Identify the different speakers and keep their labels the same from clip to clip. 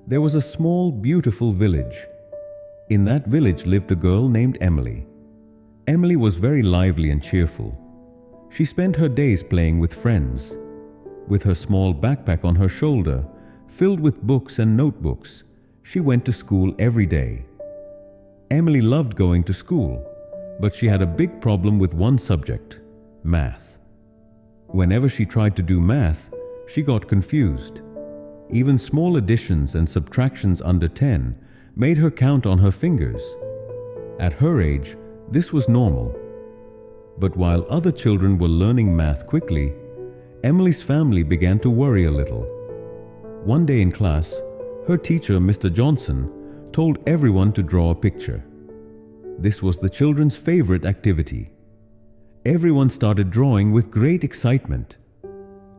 Speaker 1: there was a small, beautiful village. In that village lived a girl named Emily. Emily was very lively and cheerful. She spent her days playing with friends. With her small backpack on her shoulder, filled with books and notebooks, she went to school every day. Emily loved going to school, but she had a big problem with one subject, math. Whenever she tried to do math, she got confused. Even small additions and subtractions under 10 made her count on her fingers. At her age, this was normal. But while other children were learning math quickly, Emily's family began to worry a little. One day in class, her teacher, Mr. Johnson, told everyone to draw a picture. This was the children's favorite activity. Everyone started drawing with great excitement.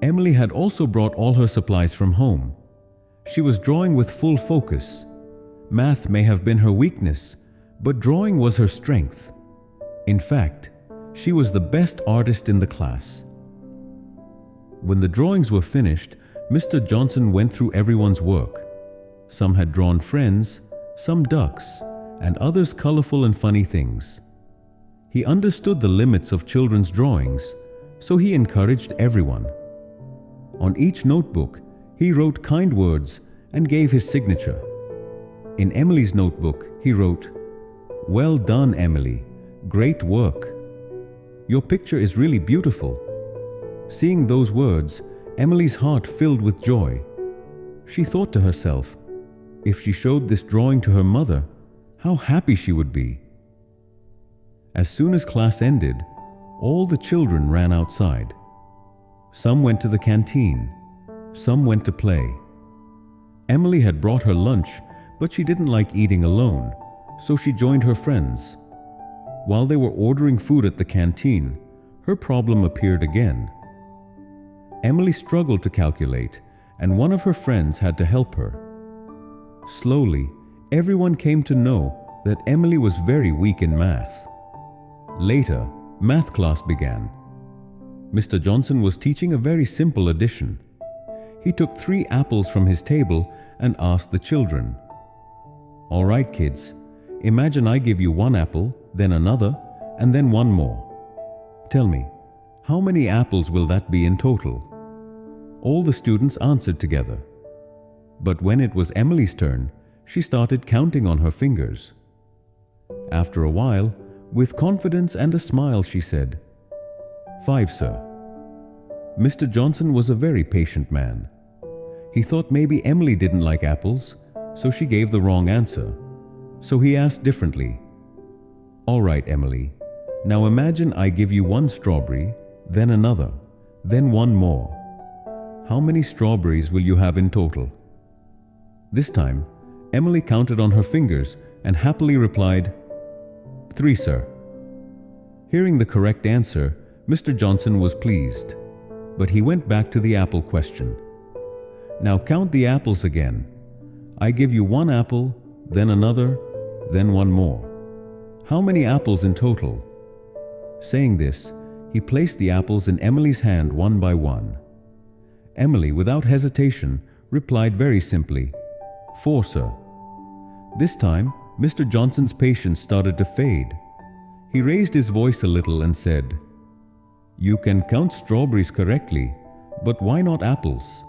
Speaker 1: Emily had also brought all her supplies from home. She was drawing with full focus. Math may have been her weakness, but drawing was her strength. In fact, she was the best artist in the class. When the drawings were finished, Mr. Johnson went through everyone's work. Some had drawn friends, some ducks, and others colorful and funny things. He understood the limits of children's drawings, so he encouraged everyone. On each notebook, he wrote kind words and gave his signature. In Emily's notebook, he wrote, "Well done, Emily. Great work. Your picture is really beautiful." Seeing those words, Emily's heart filled with joy. She thought to herself, if she showed this drawing to her mother, how happy she would be. As soon as class ended, all the children ran outside. Some went to the canteen, some went to play. Emily had brought her lunch, but she didn't like eating alone, so she joined her friends. While they were ordering food at the canteen, her problem appeared again. Emily struggled to calculate, and one of her friends had to help her. Slowly, everyone came to know that Emily was very weak in math. Later, math class began. Mr. Johnson was teaching a very simple addition. He took 3 apples from his table and asked the children, "All right, kids, imagine I give you 1 apple, then another, and then 1 more. Tell me, how many apples will that be in total?" All the students answered together. But when it was Emily's turn, she started counting on her fingers. After a while, with confidence and a smile, she said, "5, sir." Mr. Johnson was a very patient man. He thought maybe Emily didn't like apples, so she gave the wrong answer. So he asked differently, "All right, Emily, now imagine I give you 1 strawberry, then another, then 1 more. How many strawberries will you have in total?" This time, Emily counted on her fingers and happily replied, "3, sir." Hearing the correct answer, Mr. Johnson was pleased, but he went back to the apple question. "Now count the apples again. I give you 1 apple, then another, then 1 more. How many apples in total?" Saying this, he placed the apples in Emily's hand one by one. Emily, without hesitation, replied very simply, "4, sir." This time, Mr. Johnson's patience started to fade. He raised his voice a little and said, "You can count strawberries correctly, but why not apples?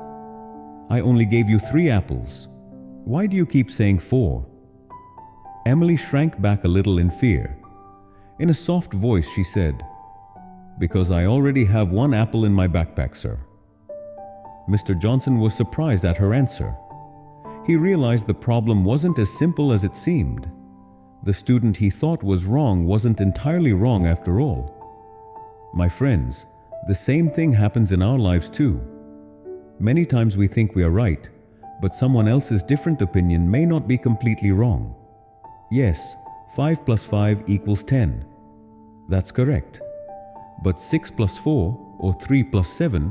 Speaker 1: I only gave you 3 apples. Why do you keep saying 4? Emily shrank back a little in fear. In a soft voice, she said, "Because I already have 1 apple in my backpack, sir." Mr. Johnson was surprised at her answer. He realized the problem wasn't as simple as it seemed. The student he thought was wrong wasn't entirely wrong after all. My friends, the same thing happens in our lives too. Many times we think we are right, but someone else's different opinion may not be completely wrong. Yes, 5 plus 5 equals 10. That's correct. But 6 plus 4 or 3 plus 7